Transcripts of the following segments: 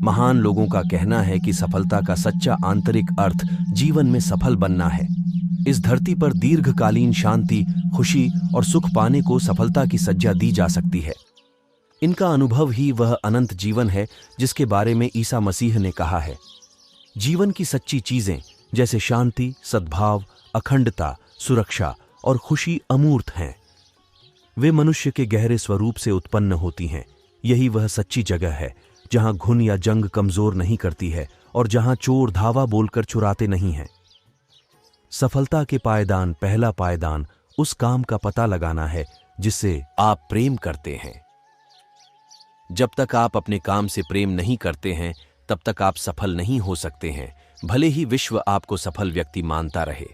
महान लोगों का कहना है कि सफलता का सच्चा आंतरिक अर्थ जीवन में सफल बनना है। इस धरती पर दीर्घकालीन शांति, खुशी और सुख पाने को सफलता की सज्जा दी जा सकती है। इनका अनुभव ही वह अनंत जीवन है जिसके बारे में ईसा मसीह ने कहा है। जीवन की सच्ची चीजें जैसे शांति, सद्भाव, अखंडता, सुरक्षा और खुशी अमूर्त हैं। वे मनुष्य के गहरे स्वरूप से उत्पन्न होती हैं। यही वह सच्ची जगह है जहां घुन या जंग कमजोर नहीं करती है और जहां चोर धावा बोलकर चुराते नहीं हैं। सफलता के पायदान, पहला पायदान उस काम का पता लगाना है जिससे आप प्रेम करते हैं। जब तक आप अपने काम से प्रेम नहीं करते हैं तब तक आप सफल नहीं हो सकते हैं, भले ही विश्व आपको सफल व्यक्ति मानता रहे।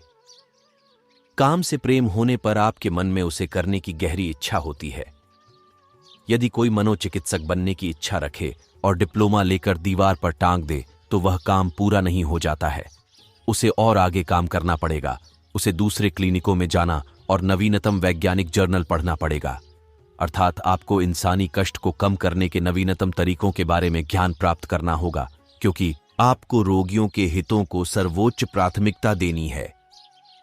काम से प्रेम होने पर आपके मन में उसे करने की गहरी इच्छा होती है। यदि कोई मनोचिकित्सक बनने की इच्छा रखे और डिप्लोमा लेकर दीवार पर टांग दे तो वह काम पूरा नहीं हो जाता है। उसे और आगे काम करना पड़ेगा। उसे दूसरे क्लिनिकों में जाना और नवीनतम वैज्ञानिक जर्नल पढ़ना पड़ेगा। अर्थात आपको इंसानी कष्ट को कम करने के नवीनतम तरीकों के बारे में ज्ञान प्राप्त करना होगा, क्योंकि आपको रोगियों के हितों को सर्वोच्च प्राथमिकता देनी है।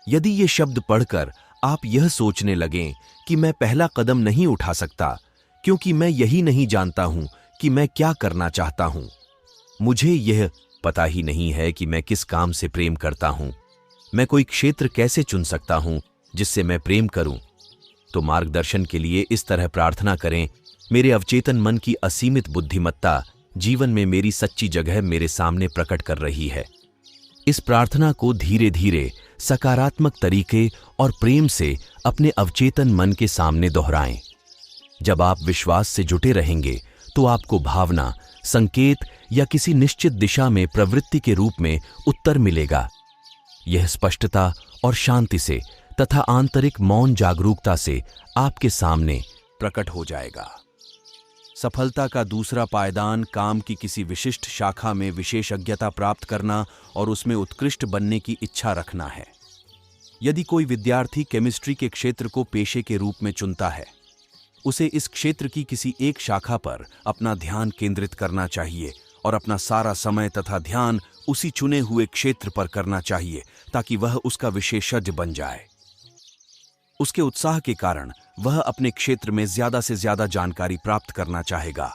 यदि ये शब्द पढ़कर आप यह सोचने लगें कि मैं पहला कदम नहीं उठा सकता क्योंकि मैं यही नहीं जानता हूं कि मैं क्या करना चाहता हूं, मुझे यह पता ही नहीं है कि मैं किस काम से प्रेम करता हूं, मैं कोई क्षेत्र कैसे चुन सकता हूं जिससे मैं प्रेम करूं, तो मार्गदर्शन के लिए इस तरह प्रार्थना करें। मेरे अवचेतन मन की असीमित बुद्धिमत्ता जीवन में मेरी सच्ची जगह मेरे सामने प्रकट कर रही है। इस प्रार्थना को धीरे धीरे सकारात्मक तरीके और प्रेम से अपने अवचेतन मन के सामने दोहराएं। जब आप विश्वास से जुटे रहेंगे तो आपको भावना, संकेत या किसी निश्चित दिशा में प्रवृत्ति के रूप में उत्तर मिलेगा। यह स्पष्टता और शांति से तथा आंतरिक मौन जागरूकता से आपके सामने प्रकट हो जाएगा। सफलता का दूसरा पायदान काम की किसी विशिष्ट शाखा में विशेषज्ञता प्राप्त करना और उसमें उत्कृष्ट बनने की इच्छा रखना है। यदि कोई विद्यार्थी केमिस्ट्री के क्षेत्र को पेशे के रूप में चुनता है, उसे इस क्षेत्र की किसी एक शाखा पर अपना ध्यान केंद्रित करना चाहिए और अपना सारा समय तथा ध्यान उसी चुने हुए क्षेत्र पर करना चाहिए ताकि वह उसका विशेषज्ञ बन जाए। उसके उत्साह के कारण वह अपने क्षेत्र में ज्यादा से ज्यादा जानकारी प्राप्त करना चाहेगा,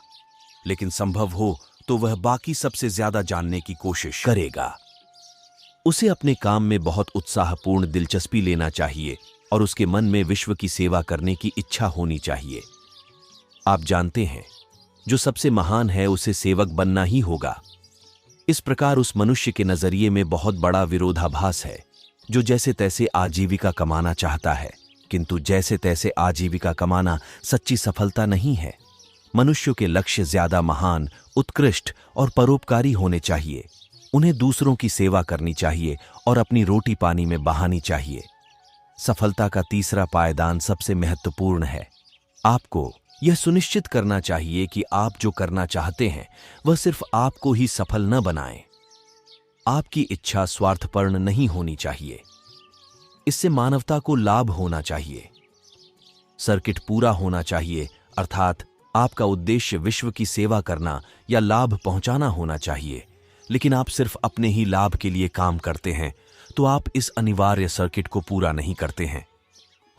लेकिन संभव हो तो वह बाकी सबसे ज्यादा जानने की कोशिश करेगा। उसे अपने काम में बहुत उत्साहपूर्ण दिलचस्पी लेना चाहिए और उसके मन में विश्व की सेवा करने की इच्छा होनी चाहिए। आप जानते हैं, जो सबसे महान है उसे सेवक बनना ही होगा। इस प्रकार उस मनुष्य के नजरिए में बहुत बड़ा विरोधाभास है जो जैसे तैसे आजीविका कमाना चाहता है, किंतु जैसे तैसे आजीविका कमाना सच्ची सफलता नहीं है। मनुष्यों के लक्ष्य ज्यादा महान, उत्कृष्ट और परोपकारी होने चाहिए। उन्हें दूसरों की सेवा करनी चाहिए और अपनी रोटी पानी में बहानी चाहिए। सफलता का तीसरा पायदान सबसे महत्वपूर्ण है। आपको यह सुनिश्चित करना चाहिए कि आप जो करना चाहते हैं वह सिर्फ आपको ही सफल न बनाए। आपकी इच्छा स्वार्थपर्ण नहीं होनी चाहिए। इससे मानवता को लाभ होना चाहिए। सर्किट पूरा होना चाहिए, अर्थात आपका उद्देश्य विश्व की सेवा करना या लाभ पहुंचाना होना चाहिए। लेकिन आप सिर्फ अपने ही लाभ के लिए काम करते हैं तो आप इस अनिवार्य सर्किट को पूरा नहीं करते हैं।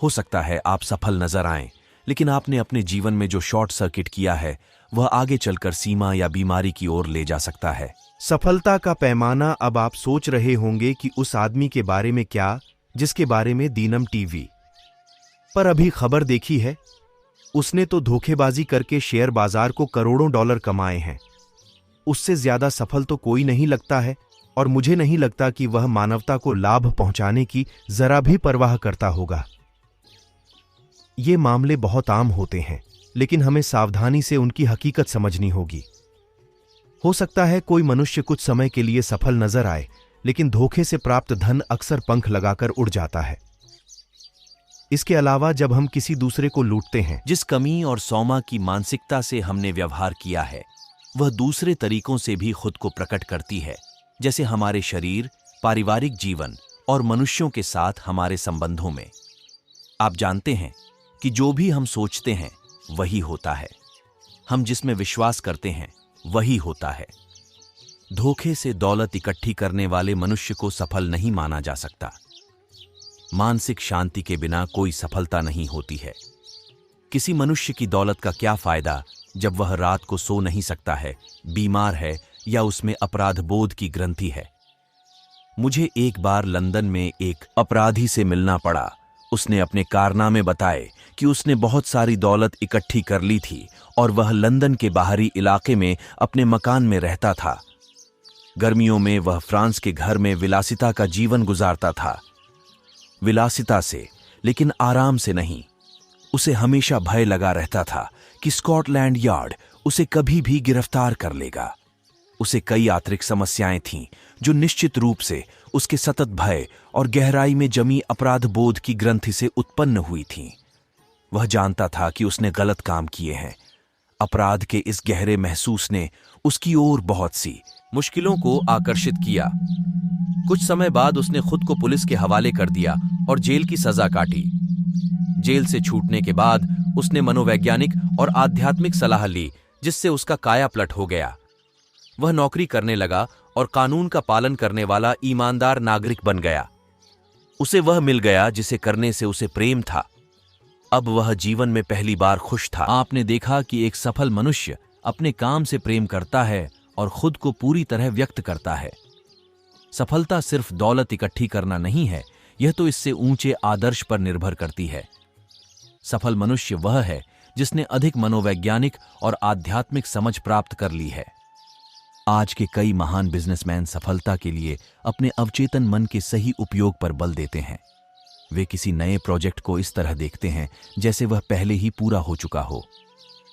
हो सकता है आप सफल नजर आएं, लेकिन आपने अपने जीवन में जो शॉर्ट सर्किट किया है वह आगे चलकर सीमा या बीमारी की ओर ले जा सकता है। सफलता का पैमाना। अब आप सोच रहे होंगे कि उस आदमी के बारे में क्या जिसके बारे में दीनम टीवी पर अभी खबर देखी है। उसने तो धोखेबाजी करके शेयर बाजार को करोड़ों डॉलर कमाए हैं। उससे ज्यादा सफल तो कोई नहीं लगता है और मुझे नहीं लगता कि वह मानवता को लाभ पहुंचाने की जरा भी परवाह करता होगा। ये मामले बहुत आम होते हैं, लेकिन हमें सावधानी से उनकी हकीकत समझनी होगी। हो सकता है कोई मनुष्य कुछ समय के लिए सफल नजर आए, लेकिन धोखे से प्राप्त धन अक्सर पंख लगाकर उड़ जाता है। इसके अलावा जब हम किसी दूसरे को लूटते हैं, जिस कमी और सौमा की मानसिकता से हमने व्यवहार किया है वह दूसरे तरीकों से भी खुद को प्रकट करती है, जैसे हमारे शरीर, पारिवारिक जीवन और मनुष्यों के साथ हमारे संबंधों में। आप जानते हैं कि जो भी हम सोचते हैं वही होता है। हम जिसमें विश्वास करते हैं वही होता है। धोखे से दौलत इकट्ठी करने वाले मनुष्य को सफल नहीं माना जा सकता। मानसिक शांति के बिना कोई सफलता नहीं होती है। किसी मनुष्य की दौलत का क्या फायदा जब वह रात को सो नहीं सकता है, बीमार है या उसमें अपराध बोध की ग्रंथि है। मुझे एक बार लंदन में एक अपराधी से मिलना पड़ा। उसने अपने कारनामे बताए कि उसने बहुत सारी दौलत इकट्ठी कर ली थी और वह लंदन के बाहरी इलाके में अपने मकान में रहता था। गर्मियों में वह फ्रांस के घर में विलासिता का जीवन गुजारता था। विलासिता से, लेकिन आराम से नहीं। उसे हमेशा भय लगा रहता था कि स्कॉटलैंड यार्ड उसे कभी भी गिरफ्तार कर लेगा। उसे कई आंतरिक समस्याएं थीं जो निश्चित रूप से उसके सतत भय और गहराई में जमी अपराध बोध की ग्रंथि से उत्पन्न हुई थीं। वह जानता था कि उसने गलत काम किए हैं। अपराध के इस गहरे महसूस ने उसकी ओर बहुत सी मुश्किलों को आकर्षित किया। कुछ समय बाद उसने खुद को पुलिस के हवाले कर दिया और जेल की सजा काटी। जेल से छूटने के बाद उसने मनोवैज्ञानिक और आध्यात्मिक सलाह ली, जिससे उसका कायापलट हो गया। वह नौकरी करने लगा और कानून का पालन करने वाला ईमानदार नागरिक बन गया। उसे वह मिल गया जिसे करने से उसे प्रेम था। अब वह जीवन में पहली बार खुश था। आपने देखा कि एक सफल मनुष्य अपने काम से प्रेम करता है और खुद को पूरी तरह व्यक्त करता है। सफलता सिर्फ दौलत इकट्ठी करना नहीं है, यह तो इससे ऊंचे आदर्श पर निर्भर करती है। सफल मनुष्य वह है जिसने अधिक मनोवैज्ञानिक और आध्यात्मिक समझ प्राप्त कर ली है। आज के कई महान बिजनेसमैन सफलता के लिए अपने अवचेतन मन के सही उपयोग पर बल देते हैं। वे किसी नए प्रोजेक्ट को इस तरह देखते हैं जैसे वह पहले ही पूरा हो चुका हो।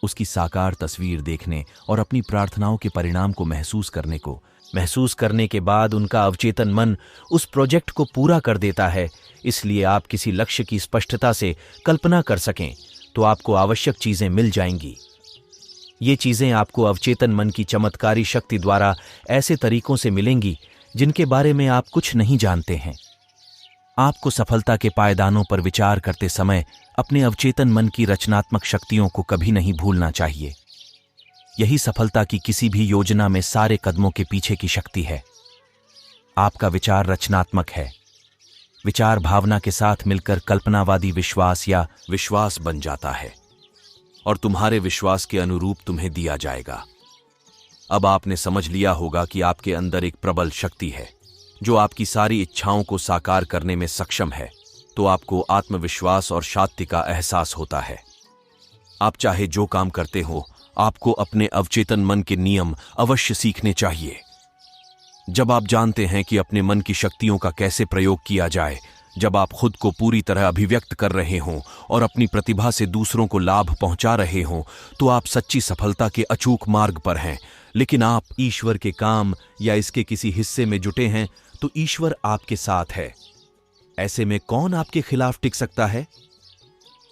उसकी साकार तस्वीर देखने और अपनी प्रार्थनाओं के परिणाम को महसूस करने के बाद उनका अवचेतन मन उस प्रोजेक्ट को पूरा कर देता है। इसलिए आप किसी लक्ष्य की स्पष्टता से कल्पना कर सकें तो आपको आवश्यक चीजें मिल जाएंगी। ये चीजें आपको अवचेतन मन की चमत्कारी शक्ति द्वारा ऐसे तरीकों से मिलेंगी जिनके बारे में आप कुछ नहीं जानते हैं। आपको सफलता के पायदानों पर विचार करते समय अपने अवचेतन मन की रचनात्मक शक्तियों को कभी नहीं भूलना चाहिए। यही सफलता की किसी भी योजना में सारे कदमों के पीछे की शक्ति है। आपका विचार रचनात्मक है। विचार भावना के साथ मिलकर कल्पनावादी विश्वास या विश्वास बन जाता है और तुम्हारे विश्वास के अनुरूप तुम्हें दिया जाएगा। अब आपने समझ लिया होगा कि आपके अंदर एक प्रबल शक्ति है जो आपकी सारी इच्छाओं को साकार करने में सक्षम है। तो आपको आत्मविश्वास और शांति का एहसास होता है। आप चाहे जो काम करते हो, आपको अपने अवचेतन मन के नियम अवश्य सीखने चाहिए। जब आप जानते हैं कि अपने मन की शक्तियों का कैसे प्रयोग किया जाए, जब आप खुद को पूरी तरह अभिव्यक्त कर रहे हों और अपनी प्रतिभा से दूसरों को लाभ पहुंचा रहे हों, तो आप सच्ची सफलता के अचूक मार्ग पर हैं। लेकिन आप ईश्वर के काम या इसके किसी हिस्से में जुटे हैं तो ईश्वर आपके साथ है। ऐसे में कौन आपके खिलाफ टिक सकता है?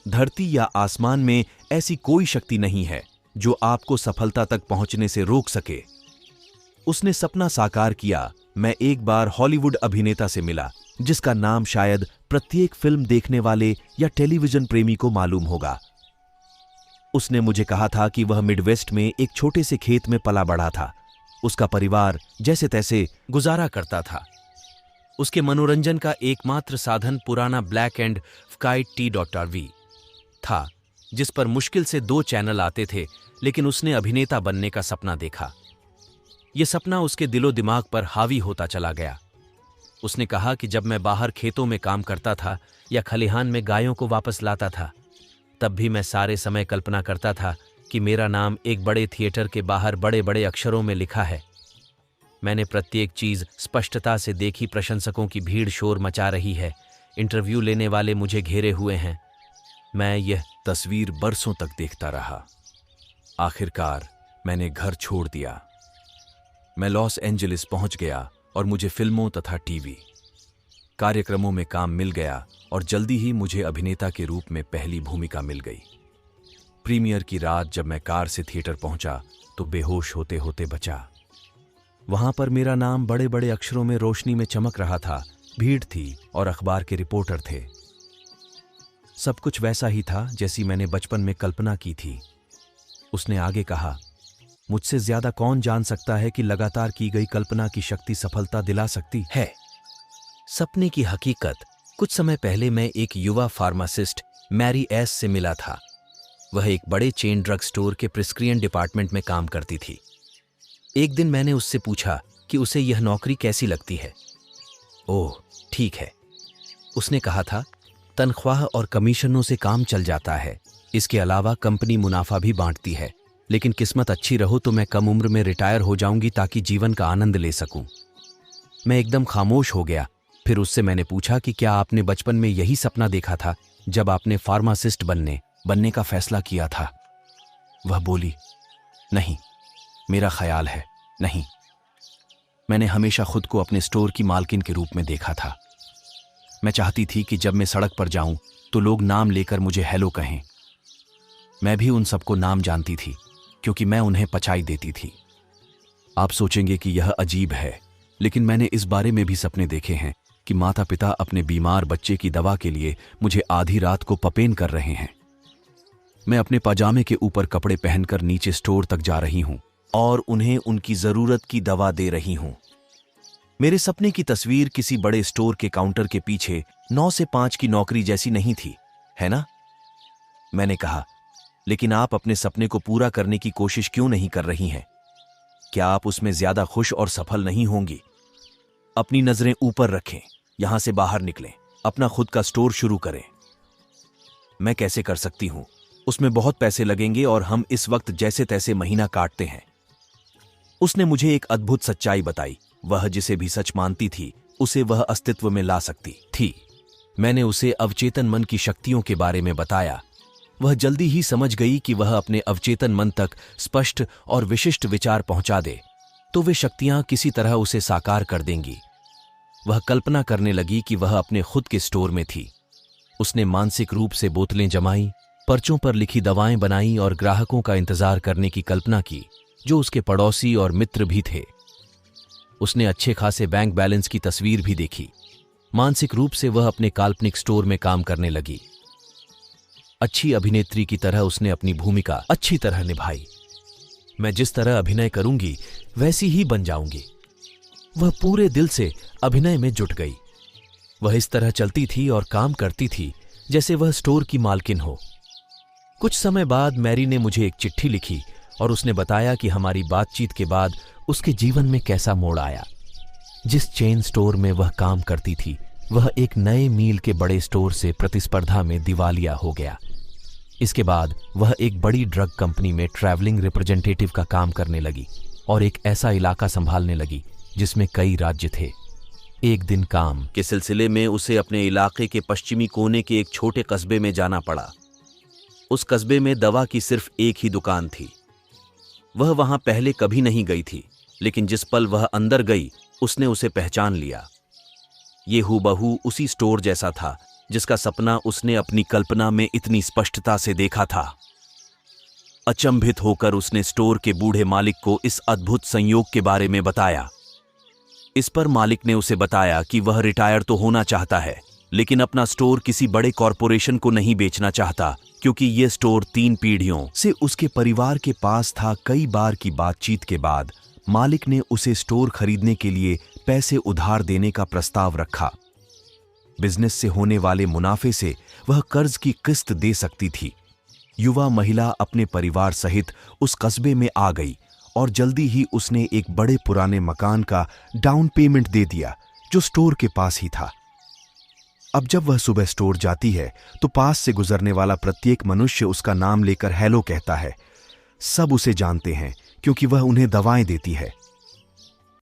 धरती या आसमान में ऐसी कोई शक्ति नहीं है जो आपको सफलता तक पहुंचने से रोक सके। उसने सपना साकार किया। मैं एक बार हॉलीवुड अभिनेता से मिला जिसका नाम शायद प्रत्येक फिल्म देखने वाले या टेलीविजन प्रेमी को मालूम होगा। उसने मुझे कहा था कि वह मिडवेस्ट में एक छोटे से खेत में पला बढ़ा था। उसका परिवार जैसे तैसे गुजारा करता था। उसके मनोरंजन का एकमात्र साधन पुराना ब्लैक एंड व्हाइट टी.वी था, जिस पर मुश्किल से 2 चैनल आते थे। लेकिन उसने अभिनेता बनने का सपना देखा। यह सपना उसके दिलो दिमाग पर हावी होता चला गया। उसने कहा कि जब मैं बाहर खेतों में काम करता था या खलिहान में गायों को वापस लाता था, तब भी मैं सारे समय कल्पना करता था कि मेरा नाम एक बड़े थिएटर के बाहर बड़े बड़े अक्षरों में लिखा है। मैंने प्रत्येक चीज स्पष्टता से देखी। प्रशंसकों की भीड़ शोर मचा रही है। इंटरव्यू लेने वाले मुझे घेरे हुए हैं। मैं यह तस्वीर बरसों तक देखता रहा। आखिरकार मैंने घर छोड़ दिया। मैं लॉस एंजलिस पहुंच गया और मुझे फिल्मों तथा टीवी कार्यक्रमों में काम मिल गया और जल्दी ही मुझे अभिनेता के रूप में पहली भूमिका मिल गई। प्रीमियर की रात जब मैं कार से थिएटर पहुंचा तो बेहोश होते होते बचा। वहां पर मेरा नाम बड़े बड़े अक्षरों में रोशनी में चमक रहा था। भीड़ थी और अखबार के रिपोर्टर थे। सब कुछ वैसा ही था जैसी मैंने बचपन में कल्पना की थी। उसने आगे कहा, मुझसे ज्यादा कौन जान सकता है कि लगातार की गई कल्पना की शक्ति सफलता दिला सकती है। सपने की हकीकत। कुछ समय पहले मैं एक युवा फार्मासिस्ट मैरी एस से मिला था। वह एक बड़े चेन ड्रग स्टोर के प्रिस्क्रिप्शन डिपार्टमेंट में काम करती थी। एक दिन मैंने उससे पूछा कि उसे यह नौकरी कैसी लगती है। ओह, ठीक है, उसने कहा था। तनख्वाह और कमीशनों से काम चल जाता है। इसके अलावा कंपनी मुनाफा भी बांटती है, लेकिन किस्मत अच्छी रहो तो मैं कम उम्र में रिटायर हो जाऊंगी ताकि जीवन का आनंद ले सकूं। मैं एकदम खामोश हो गया। फिर उससे मैंने पूछा कि क्या आपने बचपन में यही सपना देखा था जब आपने फार्मासिस्ट बनने का फैसला किया था? वह बोली, नहीं, मेरा ख्याल है नहीं। मैंने हमेशा खुद को अपने स्टोर की मालकिन के रूप में देखा था। मैं चाहती थी कि जब मैं सड़क पर जाऊं तो लोग नाम लेकर मुझे हेलो कहें। मैं भी उन सबको नाम जानती थी क्योंकि मैं उन्हें पचाई देती थी। आप सोचेंगे कि यह अजीब है, लेकिन मैंने इस बारे में भी सपने देखे हैं कि माता पिता अपने बीमार बच्चे की दवा के लिए मुझे आधी रात को पपेन कर रहे हैं। मैं अपने पजामे के ऊपर कपड़े पहनकर नीचे स्टोर तक जा रही हूं और उन्हें उनकी जरूरत की दवा दे रही हूं। मेरे सपने की तस्वीर किसी बड़े स्टोर के काउंटर के पीछे 9 से 5 की नौकरी जैसी नहीं थी, है ना? मैंने कहा, लेकिन आप अपने सपने को पूरा करने की कोशिश क्यों नहीं कर रही हैं? क्या आप उसमें ज्यादा खुश और सफल नहीं होंगी? अपनी नजरें ऊपर रखें, यहां से बाहर निकलें, अपना खुद का स्टोर शुरू करें। मैं कैसे कर सकती हूं? उसमें बहुत पैसे लगेंगे और हम इस वक्त जैसे तैसे महीना काटते हैं। उसने मुझे एक अद्भुत सच्चाई बताई। वह जिसे भी सच मानती थी उसे वह अस्तित्व में ला सकती थी। मैंने उसे अवचेतन मन की शक्तियों के बारे में बताया। वह जल्दी ही समझ गई कि वह अपने अवचेतन मन तक स्पष्ट और विशिष्ट विचार पहुंचा दे तो वे शक्तियां किसी तरह उसे साकार कर देंगी। वह कल्पना करने लगी कि वह अपने खुद के स्टोर में थी। उसने मानसिक रूप से बोतलें जमाई, पर्चों पर लिखी दवाएं बनाई और ग्राहकों का इंतजार करने की कल्पना की जो उसके पड़ोसी और मित्र भी थे। उसने अच्छे खासे बैंक बैलेंस की तस्वीर भी देखी। मानसिक रूप से वह अपने काल्पनिक स्टोर में काम करने लगी। अच्छी अभिनेत्री की तरह उसने अपनी भूमिका अच्छी तरह निभाई। मैं जिस तरह अभिनय करूंगी वैसी ही बन जाऊंगी। वह पूरे दिल से अभिनय में जुट गई। वह इस तरह चलती थी और काम करती थी जैसे वह स्टोर की मालकिन हो। कुछ समय बाद मैरी ने मुझे एक चिट्ठी लिखी और उसने बताया कि हमारी बातचीत के बाद उसके जीवन में कैसा मोड़ आया। जिस चेन स्टोर में वह काम करती थी वह एक नए मील के बड़े स्टोर से प्रतिस्पर्धा में दिवालिया हो गया। इसके बाद वह एक बड़ी ड्रग कंपनी में ट्रैवलिंग रिप्रेजेंटेटिव का काम करने लगी और एक ऐसा इलाका संभालने लगी जिसमें कई राज्य थे। एक दिन काम के सिलसिले में उसे अपने इलाके के पश्चिमी कोने के एक छोटे कस्बे में जाना पड़ा। उस कस्बे में दवा की सिर्फ एक ही दुकान थी। वह वहां पहले कभी नहीं गई थी, लेकिन जिस पल वह अंदर गई उसने उसे पहचान लिया। ये हूबहू उसी स्टोर जैसा था जिसका सपना उसने अपनी कल्पना में इतनी स्पष्टता से देखा था। अचंभित होकर उसने स्टोर के बूढ़े मालिक को इस अद्भुत संयोग के बारे में बताया। इस पर मालिक ने उसे बताया कि वह रिटायर तो होना चाहता है, लेकिन अपना स्टोर किसी बड़े कॉरपोरेशन को नहीं बेचना चाहता क्योंकि यह स्टोर 3 पीढ़ियों से उसके परिवार के पास था। कई बार की बातचीत के बाद मालिक ने उसे स्टोर खरीदने के लिए पैसे उधार देने का प्रस्ताव रखा। बिजनेस से होने वाले मुनाफे से वह कर्ज की किस्त दे सकती थी। युवा महिला अपने परिवार सहित उस कस्बे में आ गई और जल्दी ही उसने एक बड़े पुराने मकान का डाउन पेमेंट दे दिया जो स्टोर के पास ही था। अब जब वह सुबह स्टोर जाती है तो पास से गुजरने वाला प्रत्येक मनुष्य उसका नाम लेकर हेलो कहता है। सब उसे जानते हैं क्योंकि वह उन्हें दवाएं देती है।